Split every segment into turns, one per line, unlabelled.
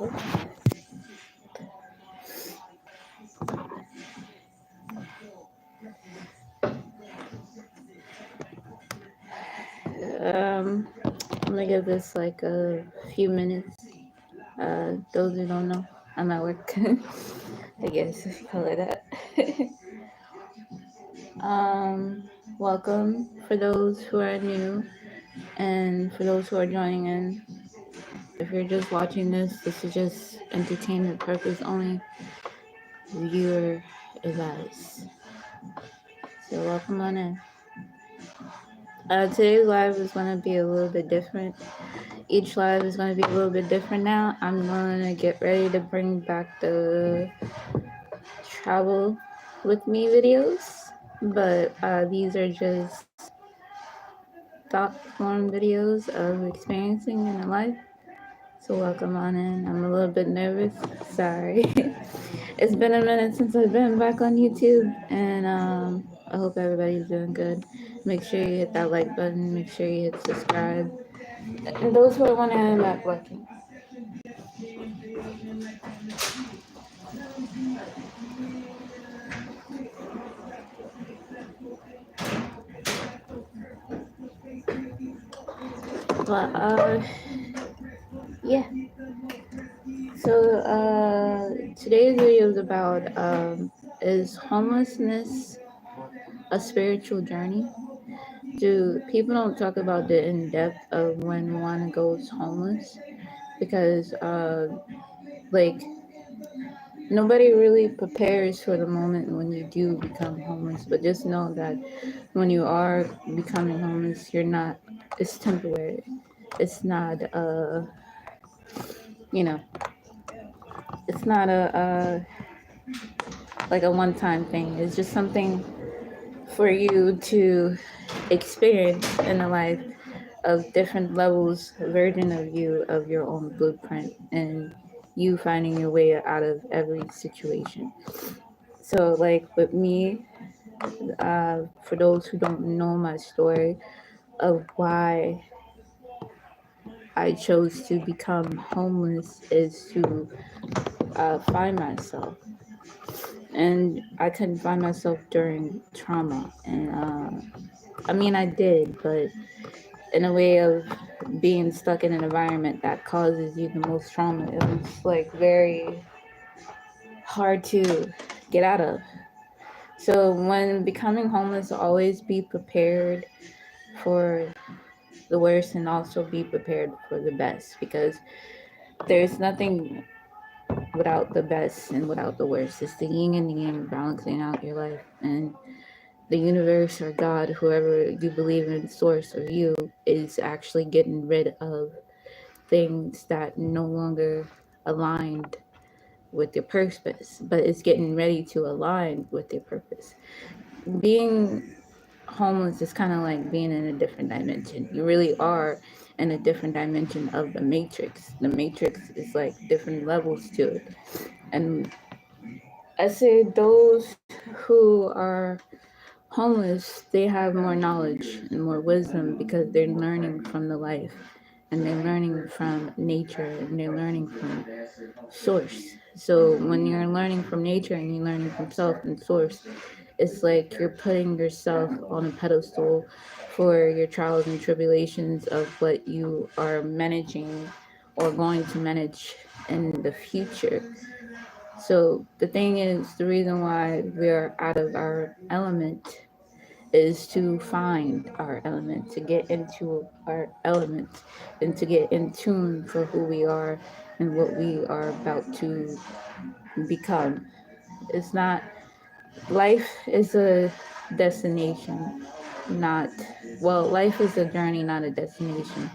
I'm gonna give this like a few minutes. Those who don't know, I'm at work. I guess if you call it that. Welcome for those who are new and for those who are joining in. If you're just watching this is just entertainment purpose only. Viewer advice. So welcome on in. Today's live is going to be a little bit different. Each live is going to be a little bit different now. I'm going to get ready to bring back the travel with me videos, but these are just thought form videos of experiencing in life. So welcome on in. I'm a little bit nervous. Sorry. It's been a minute since I've been back on YouTube, and I hope everybody's doing good. Make sure you hit that like button. Make sure you hit subscribe. And those who are wondering, I'm back working. But yeah. So today's video is about is homelessness a spiritual journey? Do people don't talk about the in depth of when one goes homeless because like nobody really prepares for the moment when you do become homeless. But just know that when you are becoming homeless, you're not. It's temporary. It's not you know, it's not a like a one-time thing. It's just something for you to experience in a life of different levels, version of you, of your own blueprint, and you finding your way out of every situation. So, like with me, for those who don't know my story of why I chose to become homeless, is to find myself. And I couldn't find myself during trauma. And I mean, I did, but in a way of being stuck in an environment that causes you the most trauma, it was like very hard to get out of. So when becoming homeless, always be prepared for the worst and also be prepared for the best, because there's nothing without the best and without the worst. It's the yin and the yang balancing out your life. And the universe or God, whoever you believe in, source or you, is actually getting rid of things that no longer aligned with your purpose, but it's getting ready to align with your purpose. Being homeless is kind of like being in a different dimension. You really are in a different dimension of the matrix. The matrix is like different levels to it. And I say those who are homeless, they have more knowledge and more wisdom because they're learning from the life, and they're learning from nature, and they're learning from source. So when you're learning from nature and you're learning from self and source, it's like you're putting yourself on a pedestal for your trials and tribulations of what you are managing or going to manage in the future. So the thing is, the reason why we're out of our element is to find our element, to get into our element, and to get in tune for who we are and what we are about to become. It's not, life is a destination, not, well, life is a journey, not a destination.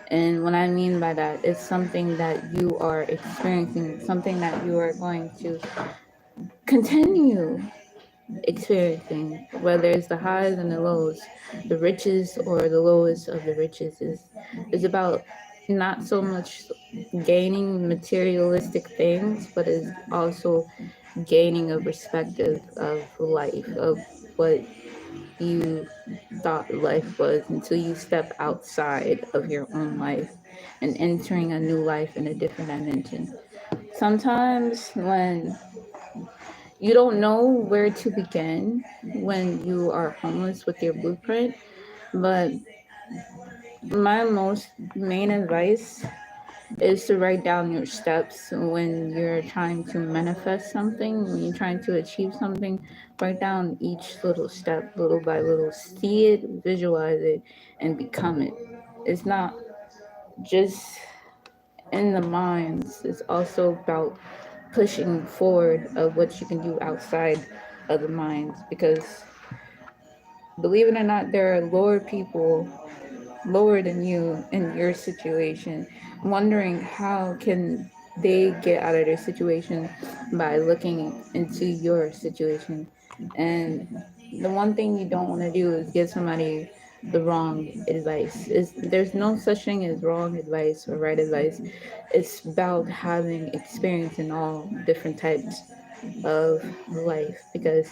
And what I mean by that, it's something that you are experiencing, something that you are going to continue experiencing, whether it's the highs and the lows, the riches or the lowest of the riches, is about not so much gaining materialistic things, but is also gaining a perspective of life, of what you thought life was, until you step outside of your own life and entering a new life in a different dimension. Sometimes when you don't know where to begin when you are homeless with your blueprint, but my most main advice is to write down your steps when you're trying to manifest something, when you're trying to achieve something. Write down each little step, little by little. See it, visualize it, and become it. It's not just in the minds, it's also about pushing forward of what you can do outside of the minds, because believe it or not, there are lower people lower than you in your situation, wondering how can they get out of their situation by looking into your situation. And the one thing you don't want to do is give somebody the wrong advice. There's no such thing as wrong advice or right advice. It's about having experience in all different types of life, because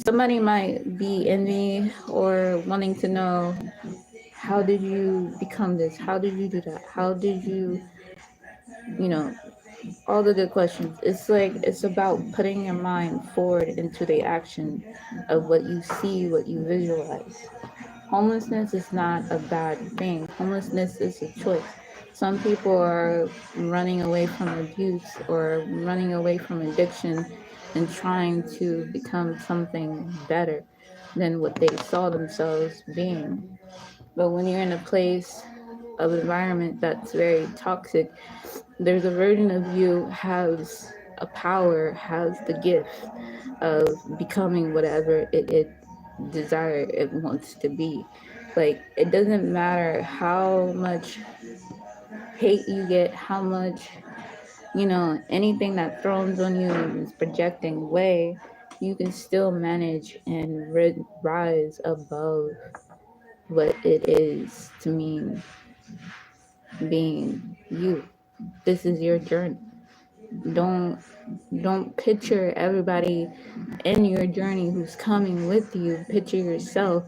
somebody might be envy or wanting to know, how did you become this? How did you do that? How did you, you know, all the good questions. It's like, it's about putting your mind forward into the action of what you see, what you visualize. Homelessness is not a bad thing. Homelessness is a choice. Some people are running away from abuse or running away from addiction and trying to become something better than what they saw themselves being. But when you're in a place of environment that's very toxic, there's a version of you has a power, has the gift of becoming whatever it desire it wants to be. Like, it doesn't matter how much hate you get, how much, anything that throws on you is projecting away, you can still manage and rise above what it is to mean being you. This is your journey. Don't don't picture everybody in your journey who's coming with you. Picture yourself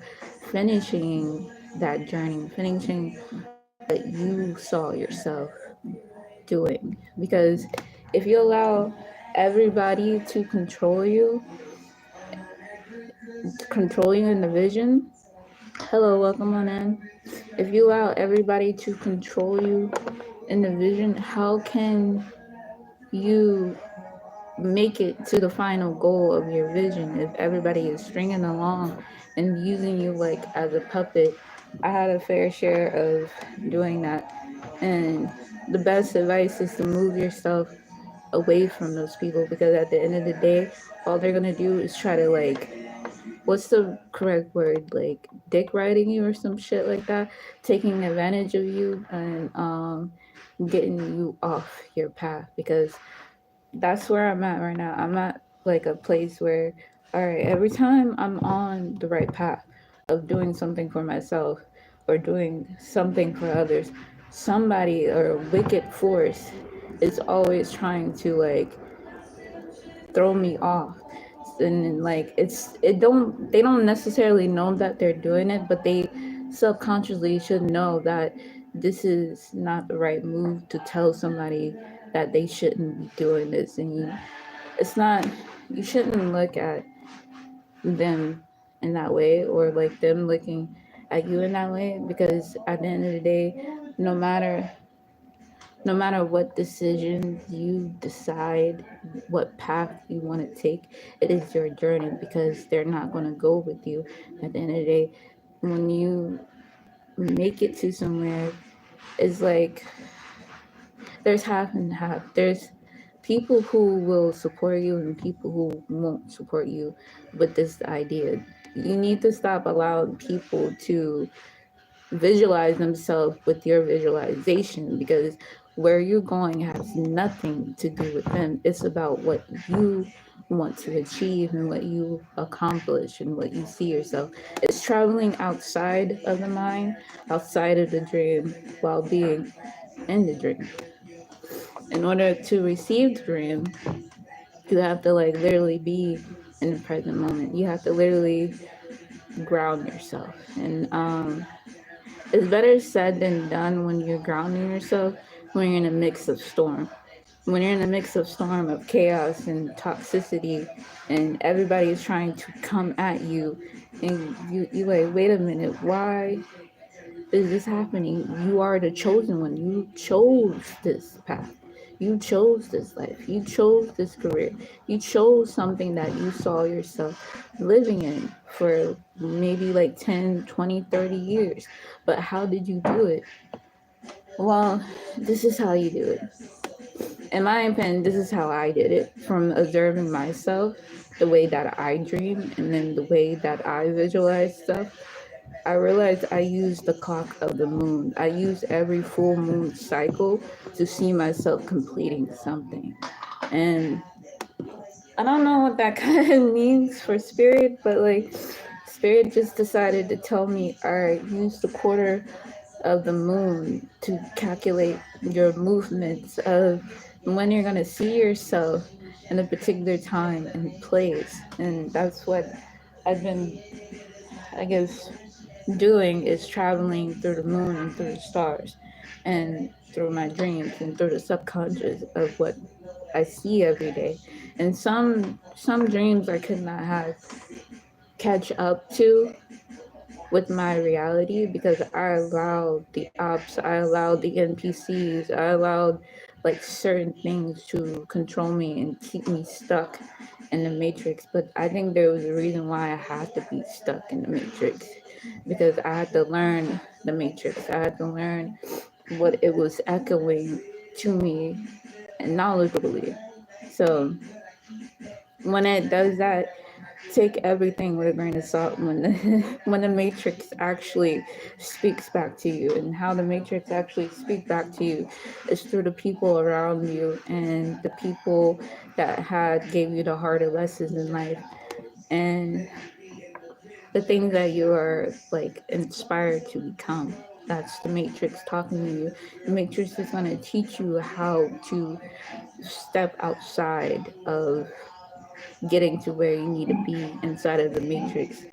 finishing that journey, finishing what you saw yourself doing. Because if you allow everybody to control you in the vision, hello, welcome on in. If you allow everybody to control you in the vision, how can you make it to the final goal of your vision if everybody is stringing along and using you like as a puppet? I had a fair share of doing that, and the best advice is to move yourself away from those people, because at the end of the day, all they're gonna do is try to, like, what's the correct word, like dick riding you or some shit like that, taking advantage of you and getting you off your path. Because that's where I'm at right now. I'm at like a place where, all right, every time I'm on the right path of doing something for myself or doing something for others, somebody or a wicked force is always trying to, like, throw me off. And like, they don't necessarily know that they're doing it, but they subconsciously should know that this is not the right move to tell somebody that they shouldn't be doing this. And it's not, you shouldn't look at them in that way, or like them looking at you in that way, because at the end of the day, no matter no matter what decisions you decide, what path you want to take, it is your journey, because they're not going to go with you. At the end of the day, when you make it to somewhere, it's like there's half and half. There's people who will support you and people who won't support you with this idea. You need to stop allowing people to visualize themselves with your visualization, because where you're going has nothing to do with them. It's about what you want to achieve and what you accomplish and what you see yourself. It's traveling outside of the mind, outside of the dream, while being in the dream. In order to receive the dream, you have to, like, literally be in the present moment. You have to literally ground yourself. And it's better said than done when you're grounding yourself when you're in a mix of storm. when you're in the mix of storm of chaos and toxicity, and everybody's trying to come at you, and you like, wait a minute, why is this happening? You are the chosen one. You chose this path. You chose this life. You chose this career. You chose something that you saw yourself living in for maybe like 10, 20, 30 years. But how did you do it? Well, this is how you do it. In my opinion, this is how I did it, from observing myself, the way that I dream, and then the way that I visualize stuff. I realized I use the clock of the moon. I use every full moon cycle to see myself completing something. And I don't know what that kind of means for spirit, but like, spirit just decided to tell me, all right, use the quarter of the moon to calculate your movements of when you're going to see yourself in a particular time and place. And that's what I've been, I guess, doing, is traveling through the moon and through the stars and through my dreams and through the subconscious of what I see every day. And some dreams I could not have catch up to with my reality, because I allowed the ops, I allowed the NPCs, I allowed like certain things to control me and keep me stuck in the matrix. But I think there was a reason why I had to be stuck in the matrix, because I had to learn the matrix. I had to learn what it was echoing to me and knowledgeably. So when it does that, take everything with a grain of salt when the when the matrix actually speaks back to you. And how the matrix actually speaks back to you is through the people around you, and the people that had gave you the harder lessons in life, and the things that you are like inspired to become. That's the matrix talking to you. The matrix is going to teach you how to step outside of getting to where you need to be inside of the matrix.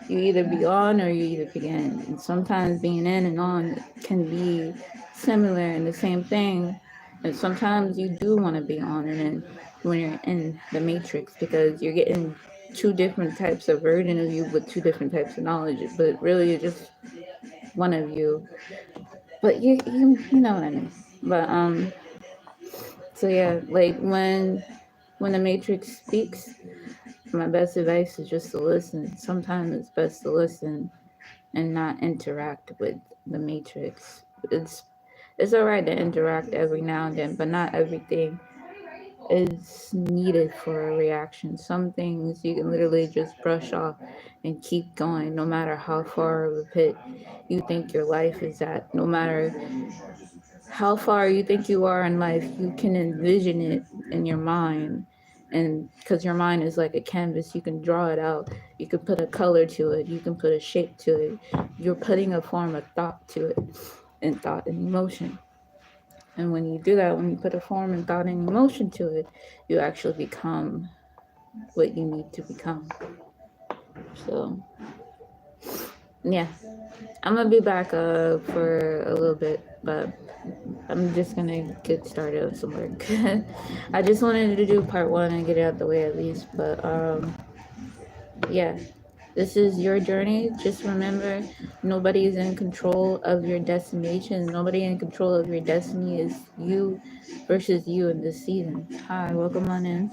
You either be on or you either be in. And sometimes being in and on can be similar and the same thing. And sometimes you do want to be on and in when you're in the matrix, because you're getting two different types of version of you with two different types of knowledge. But really, it's just one of you. But you know what I mean. But so yeah, like when the matrix speaks, my best advice is just to listen. Sometimes it's best to listen and not interact with the matrix. It's alright to interact every now and then, but not everything is needed for a reaction. Some things you can literally just brush off and keep going, no matter how far of a pit you think your life is at, no matter how far you think you are in life, you can envision it in your mind. And because your mind is like a canvas, you can draw it out. You can put a color to it. You can put a shape to it. You're putting a form of thought to it, and thought and emotion. And when you do that, when you put a form and thought and emotion to it, you actually become what you need to become. So, yeah, I'm gonna be back for a little bit, but I'm just gonna get started with some work. I just wanted to do part one and get it out the way at least. But yeah, this is your journey. Just remember, nobody is in control of your destination. Nobody in control of your destiny is you versus you in this season. Hi, welcome on in.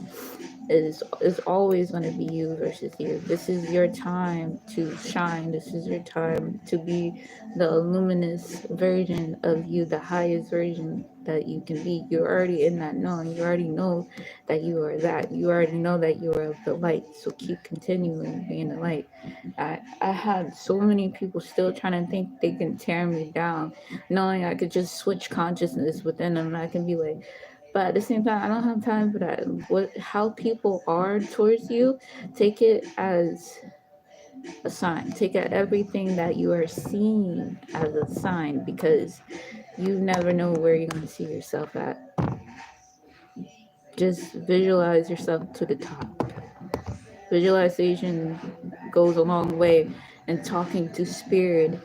It's always going to be you versus you. This is your time to shine. This is your time to be the luminous version of you, the highest version that you can be. You're already in that knowing. You already know that you are that. You already know that you are of the light. So keep continuing being the light. I had so many people still trying to think they can tear me down, knowing I could just switch consciousness within them. And I can be like, but at the same time, I don't have time for that. How people are towards you, take it as a sign. Take it everything that you are seeing as a sign, because you never know where you're going to see yourself at. Just visualize yourself to the top. Visualization goes a long way, and talking to spirit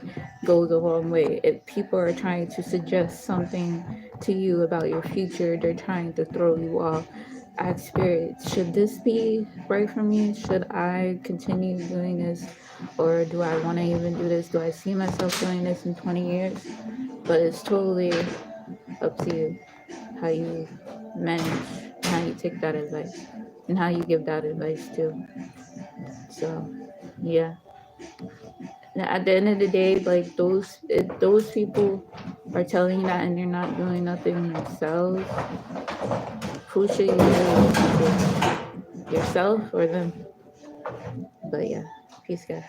goes a long way. If people are trying to suggest something to you about your future. They're trying to throw you off. Ask spirit, should this be right for me? Should I continue doing this? Or do I want to even do this? Do I see myself doing this in 20 years? But it's totally up to you how you manage, how you take that advice, and how you give that advice too. So, yeah. At the end of the day, like if those people are telling you that and they're not doing nothing themselves, who should you really listen to? Yourself or them? But yeah, peace, guys.